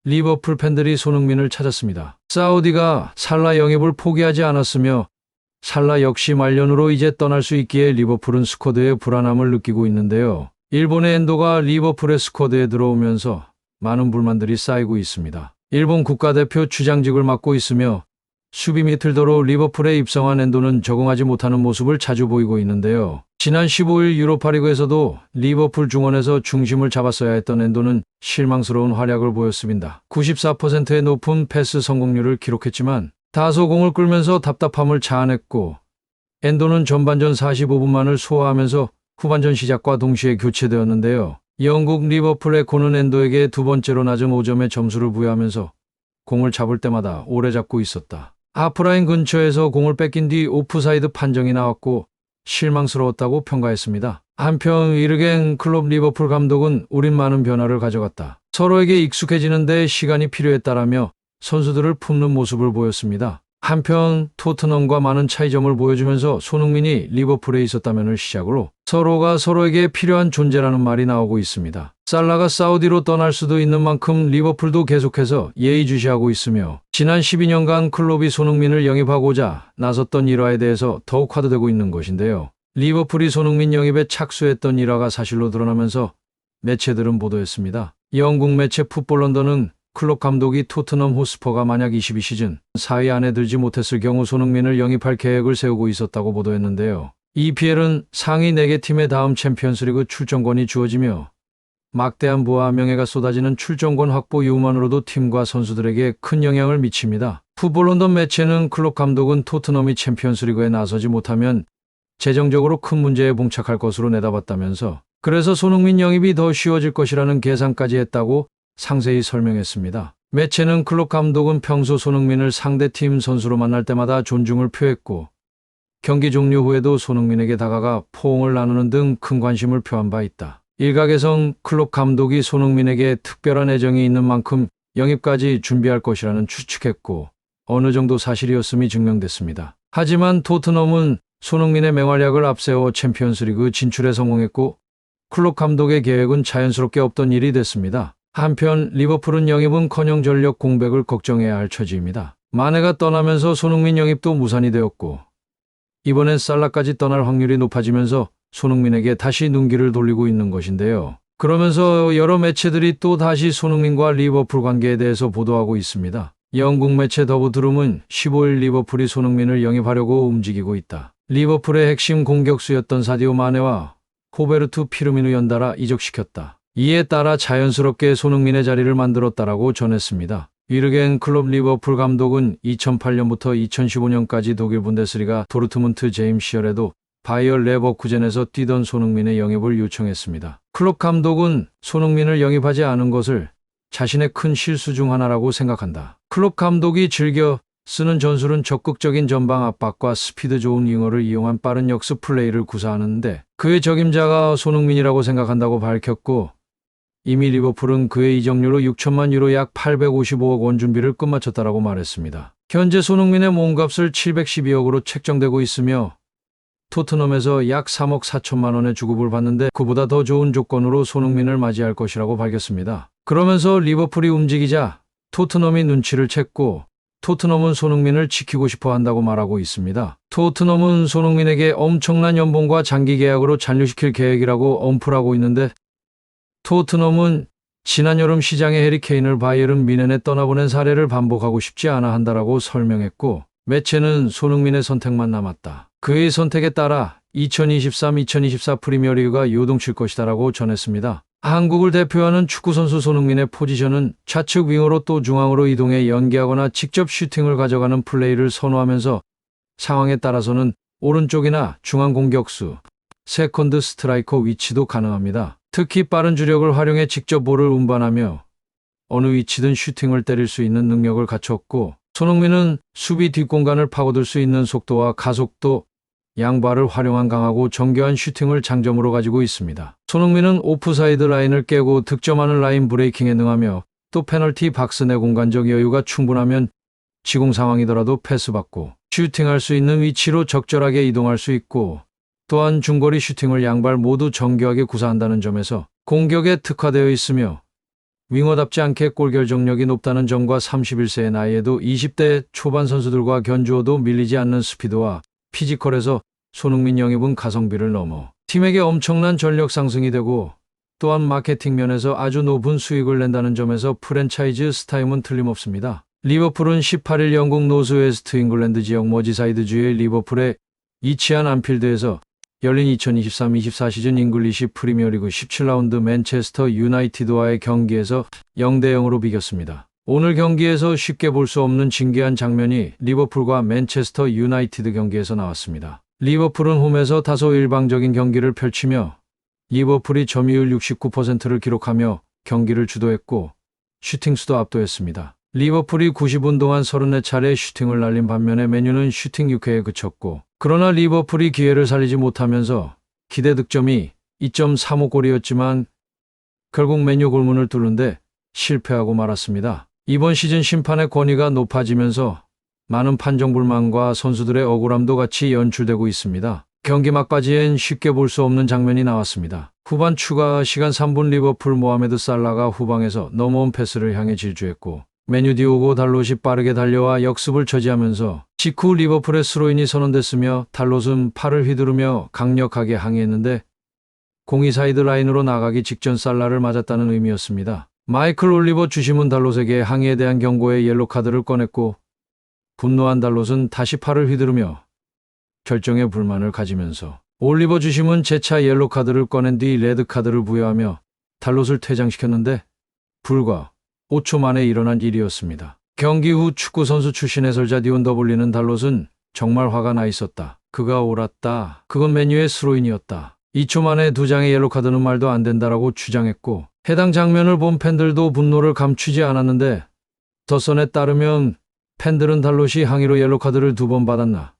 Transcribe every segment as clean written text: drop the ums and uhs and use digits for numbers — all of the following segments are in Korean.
리버풀 팬들이 손흥민을 찾았습니다. 사우디가 살라 영입을 포기하지 않았으며 살라 역시 말년으로 이제 떠날 수 있기에 리버풀은 스쿼드에 불안함을 느끼고 있는데요. 일본의 엔도가 리버풀의 스쿼드에 들어오면서 많은 불만들이 쌓이고 있습니다. 일본 국가대표 주장직을 맡고 있으며 수비 미들더로 리버풀에 입성한 엔도는 적응하지 못하는 모습을 자주 보이고 있는데요. 지난 15일 유로파리그에서도 리버풀 중원에서 중심을 잡았어야 했던 엔도는 실망스러운 활약을 보였습니다. 94%의 높은 패스 성공률을 기록했지만 다소 공을 끌면서 답답함을 자아냈고 엔도는 전반전 45분만을 소화하면서 후반전 시작과 동시에 교체되었는데요. 영국 리버풀의 고는 엔도에게 두 번째로 낮은 5점의 점수를 부여하면서 공을 잡을 때마다 오래 잡고 있었다. 하프라인 근처에서 공을 뺏긴 뒤 오프사이드 판정이 나왔고 실망스러웠다고 평가했습니다. 한편 위르겐 클롭 리버풀 감독은 우린 많은 변화를 가져갔다. 서로에게 익숙해지는 데 시간이 필요했다라며 선수들을 품는 모습을 보였습니다. 한편 토트넘과 많은 차이점을 보여주면서 손흥민이 리버풀에 있었다면을 시작으로 서로가 서로에게 필요한 존재라는 말이 나오고 있습니다. 살라가 사우디로 떠날 수도 있는 만큼 리버풀도 계속해서 예의주시하고 있으며 지난 12년간 클롭이 손흥민을 영입하고자 나섰던 일화에 대해서 더욱 화두되고 있는 것인데요. 리버풀이 손흥민 영입에 착수했던 일화가 사실로 드러나면서 매체들은 보도했습니다. 영국 매체 풋볼 런던은 클롭 감독이 토트넘 호스퍼가 만약 22시즌 4위 안에 들지 못했을 경우 손흥민을 영입할 계획을 세우고 있었다고 보도했는데요. EPL은 상위 4개 팀의 다음 챔피언스리그 출전권이 주어지며 막대한 부와 명예가 쏟아지는 출전권 확보 이유만으로도 팀과 선수들에게 큰 영향을 미칩니다. 풋볼 런던 매체는 클롭 감독은 토트넘이 챔피언스리그에 나서지 못하면 재정적으로 큰 문제에 봉착할 것으로 내다봤다면서 그래서 손흥민 영입이 더 쉬워질 것이라는 계산까지 했다고 상세히 설명했습니다. 매체는 클롭 감독은 평소 손흥민을 상대팀 선수로 만날 때마다 존중을 표했고 경기 종료 후에도 손흥민에게 다가가 포옹을 나누는 등 큰 관심을 표한 바 있다. 일각에선 클롭 감독이 손흥민에게 특별한 애정이 있는 만큼 영입까지 준비할 것이라는 추측했고 어느 정도 사실이었음이 증명됐습니다. 하지만 토트넘은 손흥민의 맹활약을 앞세워 챔피언스리그 진출에 성공했고 클롭 감독의 계획은 자연스럽게 없던 일이 됐습니다. 한편 리버풀은 영입은커녕 전력 공백을 걱정해야 할 처지입니다. 마네가 떠나면서 손흥민 영입도 무산이 되었고 이번엔 살라까지 떠날 확률이 높아지면서 손흥민에게 다시 눈길을 돌리고 있는 것인데요. 그러면서 여러 매체들이 또 다시 손흥민과 리버풀 관계에 대해서 보도하고 있습니다. 영국 매체 더브드룸은 15일 리버풀이 손흥민을 영입하려고 움직이고 있다. 리버풀의 핵심 공격수였던 사디오 마네와 호베르투 피르미누 연달아 이적시켰다. 이에 따라 자연스럽게 손흥민의 자리를 만들었다라고 전했습니다. 위르겐 클롭 리버풀 감독은 2008년부터 2015년까지 독일 분데스리가 도르트문트 제임 시절에도 바이얼 레버쿠젠에서 뛰던 손흥민의 영입을 요청했습니다. 클롭 감독은 손흥민을 영입하지 않은 것을 자신의 큰 실수 중 하나라고 생각한다. 클롭 감독이 즐겨 쓰는 전술은 적극적인 전방 압박과 스피드 좋은 윙어를 이용한 빠른 역습 플레이를 구사하는데 그의 적임자가 손흥민이라고 생각한다고 밝혔고 이미 리버풀은 그의 이적료로 6천만 유로 약 855억 원 준비를 끝마쳤다라고 말했습니다. 현재 손흥민의 몸값을 712억으로 책정되고 있으며 토트넘에서 약 3억 4천만 원의 주급을 받는데 그보다 더 좋은 조건으로 손흥민을 맞이할 것이라고 밝혔습니다. 그러면서 리버풀이 움직이자 토트넘이 눈치를 챘고 토트넘은 손흥민을 지키고 싶어 한다고 말하고 있습니다. 토트넘은 손흥민에게 엄청난 연봉과 장기 계약으로 잔류시킬 계획이라고 엄풀하고 있는데 토트넘은 지난 여름 시장에 해리 케인을 바이에른 뮌헨에 떠나보낸 사례를 반복하고 싶지 않아 한다라고 설명했고 매체는 손흥민의 선택만 남았다. 그의 선택에 따라 2023-2024 프리미어리그가 요동칠 것이다라고 전했습니다. 한국을 대표하는 축구선수 손흥민의 포지션은 좌측 윙어로 또 중앙으로 이동해 연계하거나 직접 슈팅을 가져가는 플레이를 선호하면서 상황에 따라서는 오른쪽이나 중앙 공격수, 세컨드 스트라이커 위치도 가능합니다. 특히 빠른 주력을 활용해 직접 볼을 운반하며 어느 위치든 슈팅을 때릴 수 있는 능력을 갖췄고 손흥민은 수비 뒷공간을 파고들 수 있는 속도와 가속도, 양발을 활용한 강하고 정교한 슈팅을 장점으로 가지고 있습니다. 손흥민은 오프사이드 라인을 깨고 득점하는 라인 브레이킹에 능하며 또 페널티 박스 내 공간적 여유가 충분하면 지공 상황이더라도 패스받고 슈팅할 수 있는 위치로 적절하게 이동할 수 있고 또한 중거리 슈팅을 양발 모두 정교하게 구사한다는 점에서 공격에 특화되어 있으며 윙어답지 않게 골 결정력이 높다는 점과 31세의 나이에도 20대 초반 선수들과 견주어도 밀리지 않는 스피드와 피지컬에서 손흥민 영입은 가성비를 넘어 팀에게 엄청난 전력 상승이 되고 또한 마케팅 면에서 아주 높은 수익을 낸다는 점에서 프랜차이즈 스타임은 틀림없습니다. 리버풀은 18일 영국 노스웨스트 잉글랜드 지역 머지사이드주의 리버풀의 이치안 안필드에서 열린 2023-24 시즌 잉글리시 프리미어리그 17라운드 맨체스터 유나이티드와의 경기에서 0대0으로 비겼습니다. 오늘 경기에서 쉽게 볼 수 없는 진기한 장면이 리버풀과 맨체스터 유나이티드 경기에서 나왔습니다. 리버풀은 홈에서 다소 일방적인 경기를 펼치며 리버풀이 점유율 69%를 기록하며 경기를 주도했고 슈팅수도 압도했습니다. 리버풀이 90분 동안 34차례 슈팅을 날린 반면에 맨유는 슈팅 6회에 그쳤고 그러나 리버풀이 기회를 살리지 못하면서 기대 득점이 2.35골이었지만 결국 맨유 골문을 뚫는데 실패하고 말았습니다. 이번 시즌 심판의 권위가 높아지면서 많은 판정 불만과 선수들의 억울함도 같이 연출되고 있습니다. 경기 막바지엔 쉽게 볼 수 없는 장면이 나왔습니다. 후반 추가 시간 3분 리버풀 모하메드 살라가 후방에서 넘어온 패스를 향해 질주했고 맨유 디오고 달롯이 빠르게 달려와 역습을 저지하면서 직후 리버풀의 스로인이 선언됐으며 달롯은 팔을 휘두르며 강력하게 항의했는데 공이 사이드 라인으로 나가기 직전 살라를 맞았다는 의미였습니다. 마이클 올리버 주심은 달롯에게 항의에 대한 경고의 옐로카드를 꺼냈고 분노한 달롯은 다시 팔을 휘두르며 결정에 불만을 가지면서 올리버 주심은 재차 옐로카드를 꺼낸 뒤 레드카드를 부여하며 달롯을 퇴장시켰는데 불과 5초 만에 일어난 일이었습니다. 경기 후 축구선수 출신 해설자 디온 더블리는 달롯은 정말 화가 나 있었다. 그가 옳았다. 그건 맨유의 스로인이었다. 2초 만에 2장의 옐로카드는 말도 안 된다라고 주장했고 해당 장면을 본 팬들도 분노를 감추지 않았는데 더선에 따르면 팬들은 달롯이 항의로 옐로카드를 2번 받았나.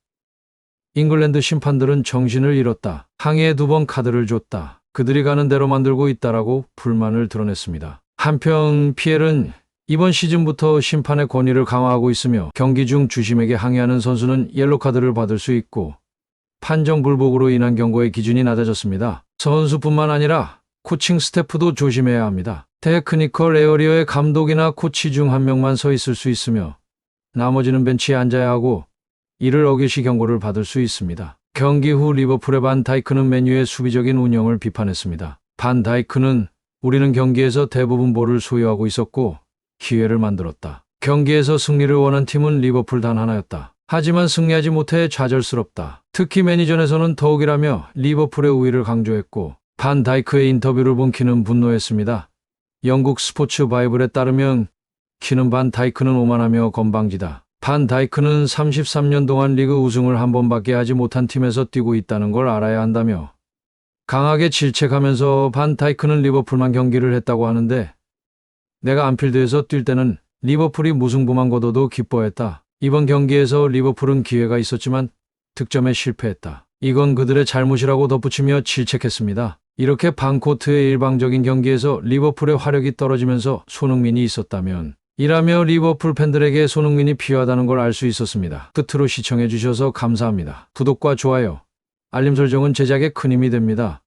잉글랜드 심판들은 정신을 잃었다. 항의에 2번 카드를 줬다. 그들이 가는 대로 만들고 있다라고 불만을 드러냈습니다. 한편 PL은 이번 시즌부터 심판의 권위를 강화하고 있으며 경기 중 주심에게 항의하는 선수는 옐로카드를 받을 수 있고 판정 불복으로 인한 경고의 기준이 낮아졌습니다. 선수뿐만 아니라 코칭 스태프도 조심해야 합니다. 테크니컬 에어리어의 감독이나 코치 중 한 명만 서 있을 수 있으며 나머지는 벤치에 앉아야 하고 이를 어길 경고를 받을 수 있습니다. 경기 후 리버풀의 반 다이크는 맨유의 수비적인 운영을 비판했습니다. 반 다이크는 우리는 경기에서 대부분 볼을 소유하고 있었고 기회를 만들었다. 경기에서 승리를 원한 팀은 리버풀 단 하나였다. 하지만 승리하지 못해 좌절스럽다. 특히 매니전에서는 더욱이라며 리버풀의 우위를 강조했고 반 다이크의 인터뷰를 본 키는 분노했습니다. 영국 스포츠 바이블에 따르면 키는 반 다이크는 오만하며 건방지다. 반 다이크는 33년 동안 리그 우승을 한 번밖에 하지 못한 팀에서 뛰고 있다는 걸 알아야 한다며 강하게 질책하면서 반 다이크는 리버풀만 경기를 했다고 하는데 내가 안필드에서 뛸 때는 리버풀이 무승부만 거둬도 기뻐했다. 이번 경기에서 리버풀은 기회가 있었지만 득점에 실패했다. 이건 그들의 잘못이라고 덧붙이며 질책했습니다. 이렇게 반코트의 일방적인 경기에서 리버풀의 화력이 떨어지면서 손흥민이 있었다면 이라며 리버풀 팬들에게 손흥민이 필요하다는 걸 알 수 있었습니다. 끝으로 시청해 주셔서 감사합니다. 구독과 좋아요, 알림 설정은 제작에 큰 힘이 됩니다.